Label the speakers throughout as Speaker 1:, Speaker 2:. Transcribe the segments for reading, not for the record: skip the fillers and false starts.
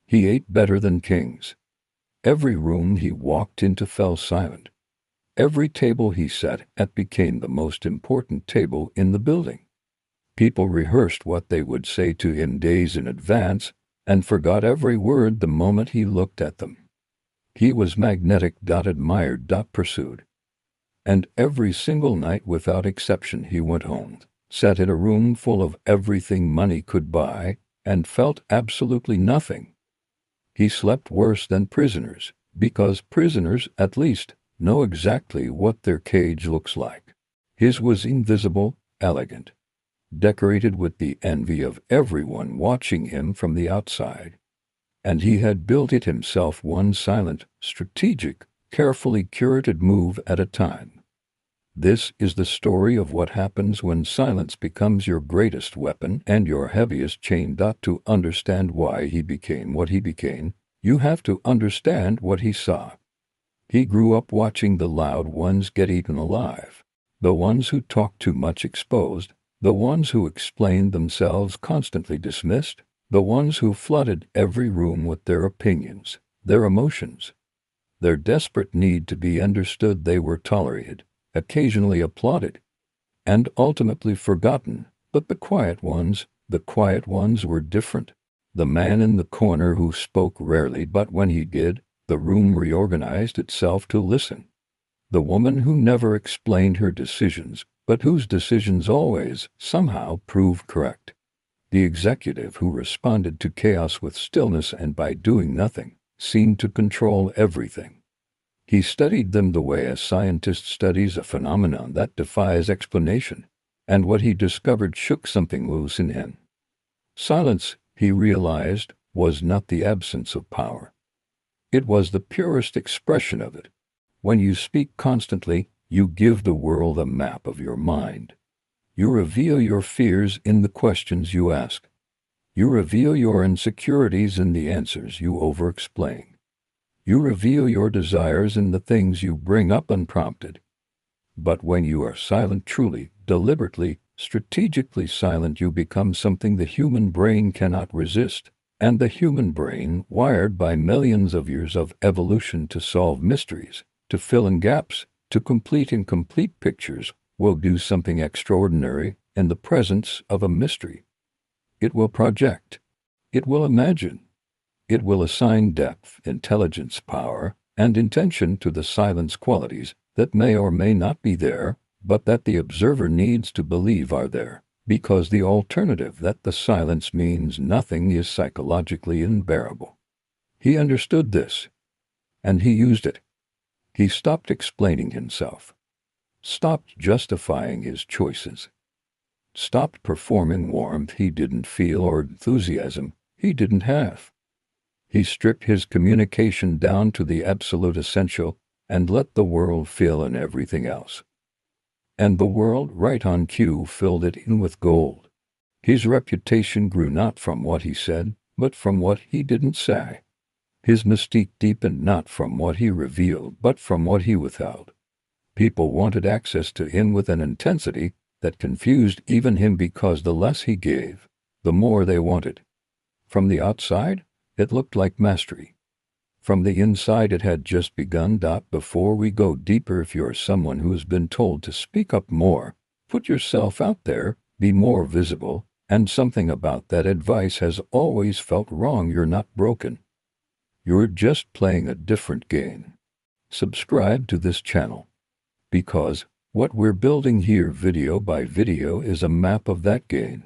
Speaker 1: He ate better than kings. Every room he walked into fell silent. Every table he sat at became the most important table in the building. People rehearsed what they would say to him days in advance and forgot every word the moment he looked at them. He was magnetic, admired, pursued. And every single night without exception he went home, sat in a room full of everything money could buy, and felt absolutely nothing. He slept worse than prisoners, because prisoners, at least, know exactly what their cage looks like. His was invisible, elegant, decorated with the envy of everyone watching him from the outside. And he had built it himself, one silent, strategic, carefully curated move at a time. This is the story of what happens when silence becomes your greatest weapon and your heaviest chain. To understand why he became what he became, you have to understand what he saw. He grew up watching the loud ones get eaten alive, the ones who talked too much exposed, the ones who explained themselves constantly dismissed, the ones who flooded every room with their opinions, their emotions, their desperate need to be understood. They were tolerated, occasionally applauded, and ultimately forgotten. But the quiet ones were different. The man in the corner who spoke rarely, but when he did, the room reorganized itself to listen. The woman who never explained her decisions, but whose decisions always, somehow, proved correct. The executive who responded to chaos with stillness and by doing nothing, seemed to control everything. He studied them the way a scientist studies a phenomenon that defies explanation, and what he discovered shook something loose in him. Silence, he realized, was not the absence of power. It was the purest expression of it. When you speak constantly, you give the world a map of your mind. You reveal your fears in the questions you ask. You reveal your insecurities in the answers you over-explain. You reveal your desires in the things you bring up unprompted. But when you are silent, truly, deliberately, strategically silent, you become something the human brain cannot resist. And the human brain, wired by millions of years of evolution to solve mysteries, to fill in gaps, to complete incomplete pictures, will do something extraordinary in the presence of a mystery. It will project. It will imagine. It will assign depth, intelligence, power, and intention to the silence, qualities that may or may not be there, but that the observer needs to believe are there, because the alternative, that the silence means nothing, is psychologically unbearable. He understood this, and he used it. He stopped explaining himself, stopped justifying his choices, stopped performing warmth he didn't feel or enthusiasm he didn't have. He stripped his communication down to the absolute essential and let the world fill in everything else. And the world, right on cue, filled it in with gold. His reputation grew not from what he said, but from what he didn't say. His mystique deepened not from what he revealed, but from what he withheld. People wanted access to him with an intensity that confused even him, because the less he gave, the more they wanted. From the outside, it looked like mastery. From the inside, it had just begun. Before we go deeper, if you're someone who has been told to speak up more, put yourself out there, be more visible, and something about that advice has always felt wrong, you're not broken. You're just playing a different game. Subscribe to this channel, because what we're building here, video by video, is a map of that game.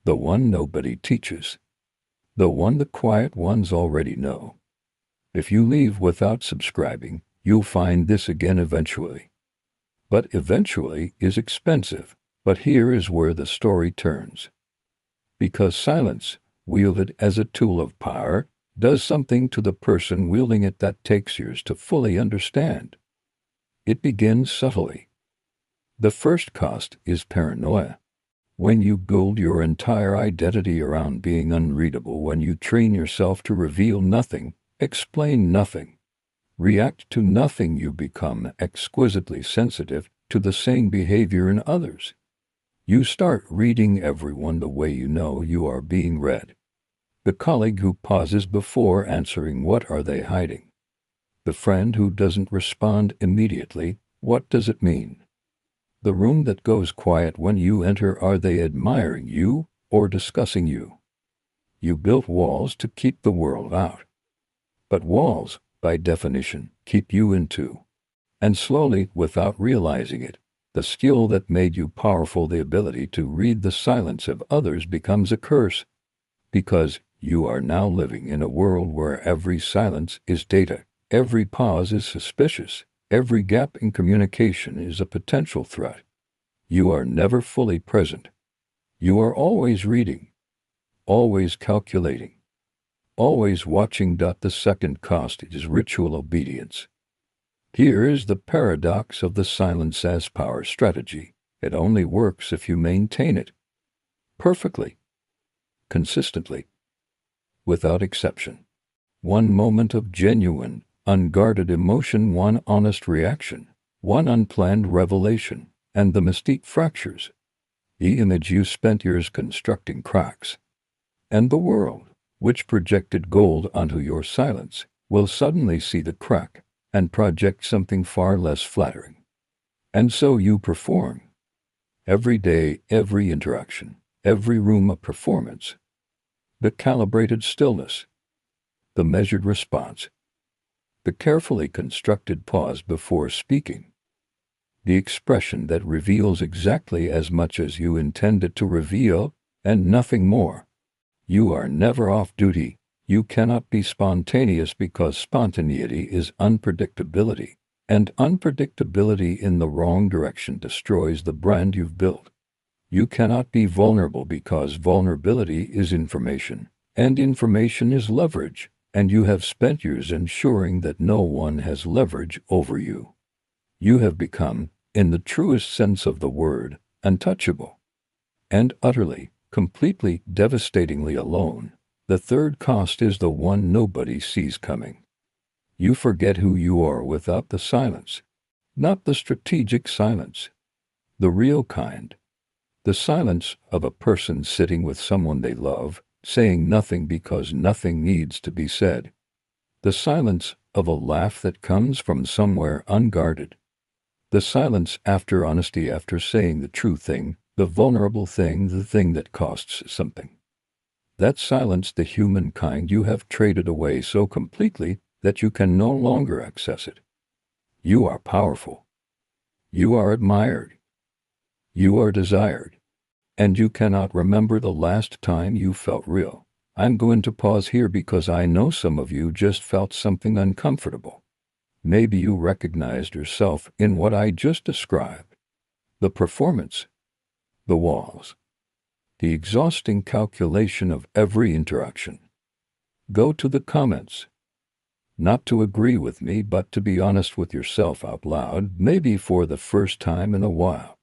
Speaker 1: The one nobody teaches. The one the quiet ones already know. If you leave without subscribing, you'll find this again eventually. But eventually is expensive. But here is where the story turns. Because silence, wielded as a tool of power, does something to the person wielding it that takes years to fully understand. It begins subtly. The first cost is paranoia. When you build your entire identity around being unreadable, when you train yourself to reveal nothing, explain nothing, react to nothing, you become exquisitely sensitive to the same behavior in others. You start reading everyone the way you know you are being read. The colleague who pauses before answering, what are they hiding? The friend who doesn't respond immediately, what does it mean? The room that goes quiet when you enter, are they admiring you or discussing you? You built walls to keep the world out. But walls, by definition, keep you in too. And slowly, without realizing it, the skill that made you powerful, the ability to read the silence of others, becomes a curse. Because you are now living in a world where every silence is data, every pause is suspicious, every gap in communication is a potential threat. You are never fully present. You are always reading, always calculating, always watching. The second cost is ritual obedience. Here is the paradox of the silence as power strategy. It only works if you maintain it perfectly, consistently, without exception. One moment of genuine, unguarded emotion, one honest reaction, one unplanned revelation, and the mystique fractures. The image you spent years constructing cracks. And the world, which projected gold onto your silence, will suddenly see the crack and project something far less flattering. And so you perform. Every day, every interaction, every room a performance. The calibrated stillness, the measured response, the carefully constructed pause before speaking, the expression that reveals exactly as much as you intend it to reveal, and nothing more. You are never off duty. You cannot be spontaneous because spontaneity is unpredictability, and unpredictability in the wrong direction destroys the brand you've built. You cannot be vulnerable because vulnerability is information, and information is leverage, and you have spent years ensuring that no one has leverage over you. You have become, in the truest sense of the word, untouchable, and utterly, completely, devastatingly alone. The third cost is the one nobody sees coming. You forget who you are without the silence, not the strategic silence, the real kind. The silence of a person sitting with someone they love, saying nothing because nothing needs to be said. The silence of a laugh that comes from somewhere unguarded. The silence after honesty, after saying the true thing, the vulnerable thing, the thing that costs something. That silence, the humankind you have traded away so completely that you can no longer access it. You are powerful. You are admired. You are desired. And you cannot remember the last time you felt real. I'm going to pause here because I know some of you just felt something uncomfortable. Maybe you recognized yourself in what I just described. The performance, the walls, the exhausting calculation of every interaction. Go to the comments. Not to agree with me, but to be honest with yourself out loud, maybe for the first time in a while.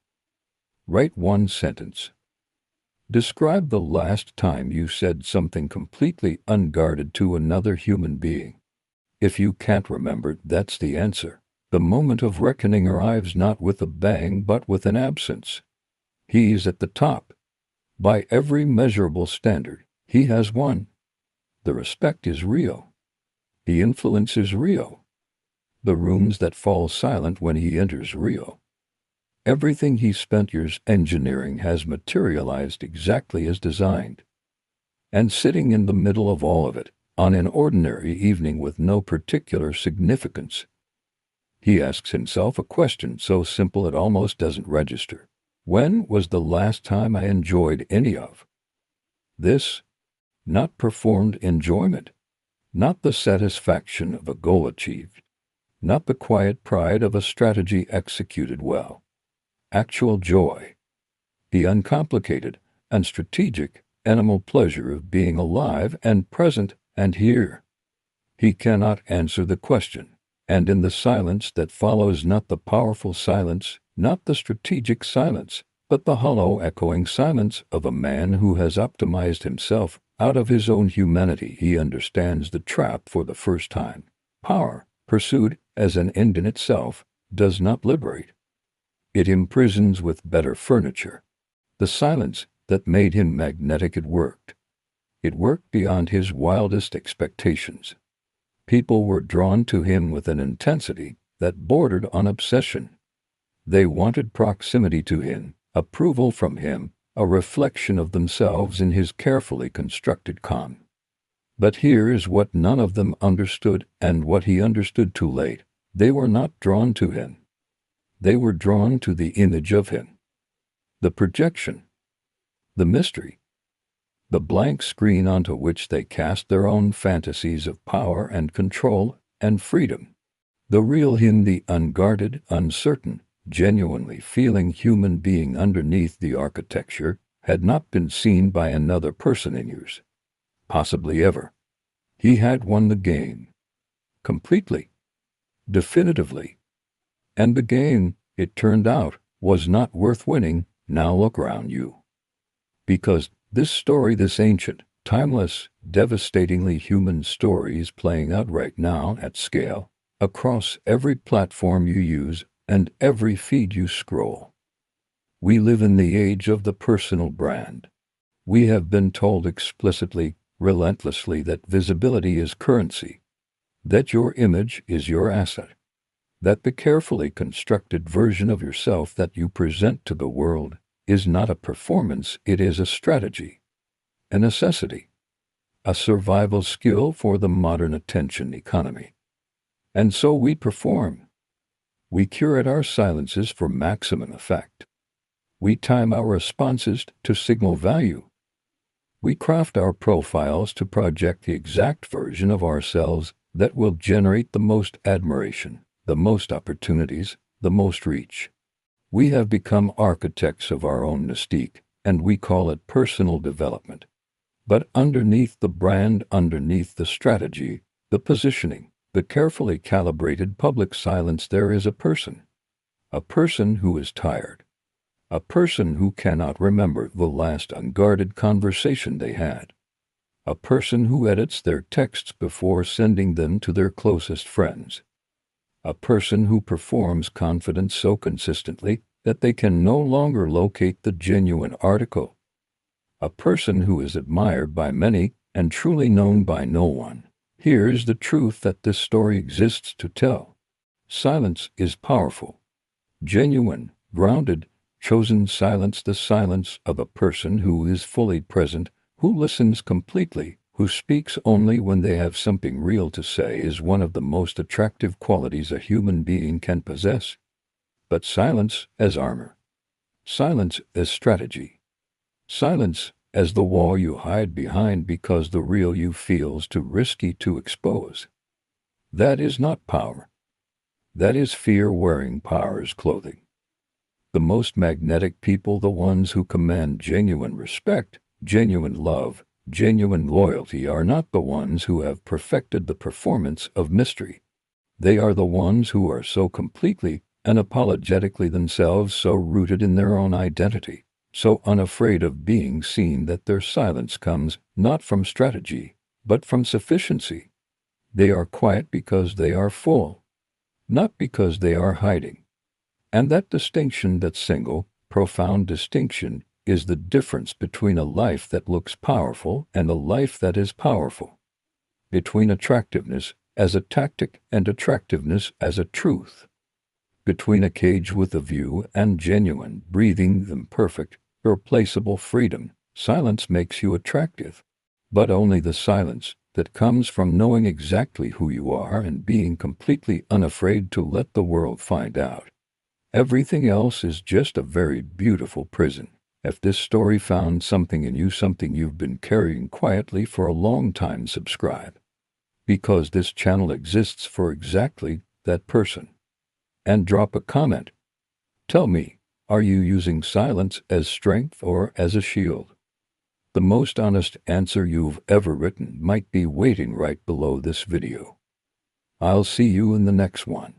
Speaker 1: Write one sentence. Describe the last time you said something completely unguarded to another human being. If you can't remember, that's the answer. The moment of reckoning arrives not with a bang but with an absence. He's at the top. By every measurable standard, he has won. The respect is real. The influence is real. The rooms that fall silent when he enters real. Everything he spent years engineering has materialized exactly as designed. And sitting in the middle of all of it, on an ordinary evening with no particular significance, he asks himself a question so simple it almost doesn't register. When was the last time I enjoyed any of this? Not performed enjoyment, not the satisfaction of a goal achieved, not the quiet pride of a strategy executed well. Actual joy, the uncomplicated, unstrategic, animal pleasure of being alive and present and here. He cannot answer the question, and in the silence that follows, not the powerful silence, not the strategic silence, but the hollow echoing silence of a man who has optimized himself out of his own humanity, he understands the trap for the first time. Power, pursued as an end in itself, does not liberate. It imprisons with better furniture. The silence that made him magnetic, it worked. It worked beyond his wildest expectations. People were drawn to him with an intensity that bordered on obsession. They wanted proximity to him, approval from him, a reflection of themselves in his carefully constructed calm. But here is what none of them understood, and what he understood too late. They were not drawn to him. They were drawn to the image of him. The projection. The mystery. The blank screen onto which they cast their own fantasies of power and control and freedom. The real him, the unguarded, uncertain, genuinely feeling human being underneath the architecture, had not been seen by another person in years. Possibly ever. He had won the game. Completely. Definitively. And the game, it turned out, was not worth winning. Now look around you. Because this story, this ancient, timeless, devastatingly human story is playing out right now at scale, across every platform you use and every feed you scroll. We live in the age of the personal brand. We have been told explicitly, relentlessly, that visibility is currency, that your image is your asset, that the carefully constructed version of yourself that you present to the world is not a performance, it is a strategy, a necessity, a survival skill for the modern attention economy. And so we perform. We curate our silences for maximum effect. We time our responses to signal value. We craft our profiles to project the exact version of ourselves that will generate the most admiration, the most opportunities, the most reach. We have become architects of our own mystique, and we call it personal development. But underneath the brand, underneath the strategy, the positioning, the carefully calibrated public silence, there is a person who is tired, a person who cannot remember the last unguarded conversation they had, a person who edits their texts before sending them to their closest friends, a person who performs confidence so consistently that they can no longer locate the genuine article, a person who is admired by many and truly known by no one. Here's the truth that this story exists to tell. Silence is powerful, genuine, grounded, chosen silence, the silence of a person who is fully present, who listens completely, who speaks only when they have something real to say, is one of the most attractive qualities a human being can possess. But silence as armor. Silence as strategy. Silence as the wall you hide behind because the real you feels too risky to expose. That is not power. That is fear wearing power's clothing. The most magnetic people, the ones who command genuine respect, genuine love, genuine loyalty, are not the ones who have perfected the performance of mystery. They are the ones who are so completely, unapologetically themselves, so rooted in their own identity, so unafraid of being seen that their silence comes not from strategy, but from sufficiency. They are quiet because they are full, not because they are hiding. And that distinction, that single, profound distinction, is the difference between a life that looks powerful and a life that is powerful. Between attractiveness as a tactic and attractiveness as a truth. Between a cage with a view and genuine, breathing, imperfect, irreplaceable freedom. Silence makes you attractive, but only the silence that comes from knowing exactly who you are and being completely unafraid to let the world find out. Everything else is just a very beautiful prison. If this story found something in you, something you've been carrying quietly for a long time, subscribe. Because this channel exists for exactly that person. And drop a comment. Tell me, are you using silence as strength or as a shield? The most honest answer you've ever written might be waiting right below this video. I'll see you in the next one.